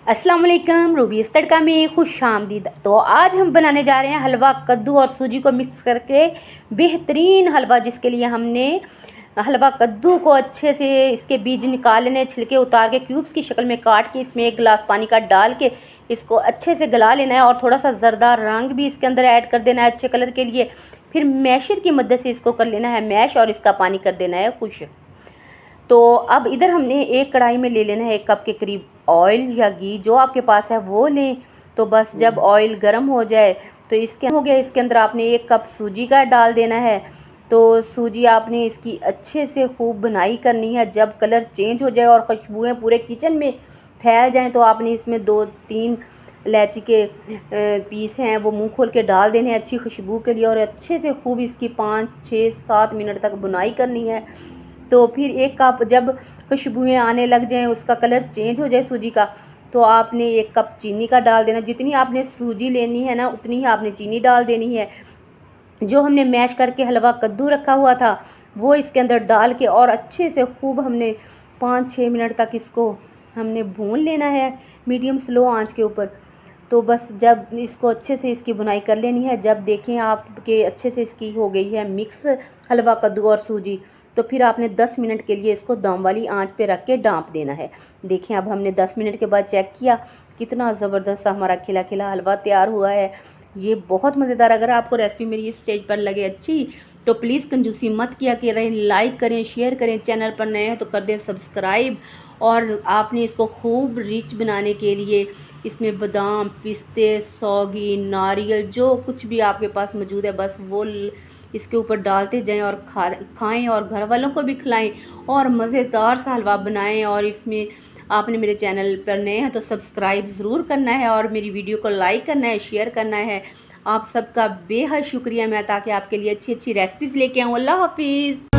अस्सलाम वालेकुम, रूबीज़ तड़का में खुशामदीद। तो आज हम बनाने जा रहे हैं हलवा कद्दू और सूजी को मिक्स करके बेहतरीन हलवा, जिसके लिए हमने हलवा कद्दू को अच्छे से इसके बीज निकाल लेने, छिलके उतार के क्यूब्स की शक्ल में काट के इसमें 1 गिलास पानी का डाल के इसको अच्छे से गला लेना है और थोड़ा सा ज़रदार रंग भी इसके अंदर ऐड कर देना है अच्छे कलर के लिए। फिर मैशर की मदद से इसको कर लेना है मैश और इसका पानी कर देना है खुश। तो अब इधर हमने एक कढ़ाई में ले लेना है 1 कप के करीब ऑयल या घी, जो आपके पास है वो लें। तो बस जब ऑयल गर्म हो जाए तो इसके अंदर आपने 1 कप सूजी का डाल देना है। तो सूजी आपने इसकी अच्छे से खूब भुनाई करनी है। जब कलर चेंज हो जाए और खुशबुएं पूरे किचन में फैल जाएं तो आपने इसमें 2-3 इलायची के पीस हैं वो मुंह खोल के डाल देने हैं अच्छी खुशबू के लिए, और अच्छे से खूब इसकी 5-6-7 मिनट तक भुनाई करनी है। तो फिर 1 कप जब खुशबुएं आने लग जाएं, उसका कलर चेंज हो जाए सूजी का, तो आपने 1 कप चीनी का डाल देना। जितनी आपने सूजी लेनी है ना उतनी ही आपने चीनी डाल देनी है। जो हमने मैश करके हलवा कद्दू रखा हुआ था वो इसके अंदर डाल के और अच्छे से खूब हमने 5-6 मिनट तक इसको हमने भून लेना है मीडियम स्लो आंच के ऊपर। तो बस जब इसको अच्छे से इसकी बुनाई कर लेनी है, जब देखें आपके अच्छे से इसकी हो गई है मिक्स हलवा कद्दू और सूजी, तो फिर आपने 10 मिनट के लिए इसको दम वाली आंच पे रख के डांप देना है। देखें अब हमने 10 मिनट के बाद चेक किया, कितना ज़बरदस्त हमारा खिला खिला हलवा तैयार हुआ है। ये बहुत मज़ेदार। अगर आपको रेसिपी मेरी इस स्टेज पर लगे अच्छी तो प्लीज़ कंजूसी मत किया करें, लाइक करें, शेयर करें। चैनल पर नए हैं तो कर दें सब्सक्राइब। और आपने इसको खूब रिच बनाने के लिए इसमें बादाम, पिस्ते, सौगी, नारियल, जो कुछ भी आपके पास मौजूद है बस वो इसके ऊपर डालते जाएं और खाएं और घर वालों को भी खिलाएं और मज़ेदार सा हलवा बनाएं। और इसमें आपने मेरे चैनल पर नए हैं तो सब्सक्राइब ज़रूर करना है और मेरी वीडियो को लाइक करना है, शेयर करना है। आप सबका बेहद शुक्रिया मैं, ताकि आपके लिए अच्छी अच्छी रेसिपीज़ लेके आऊँ। अल्लाह हाफिज़।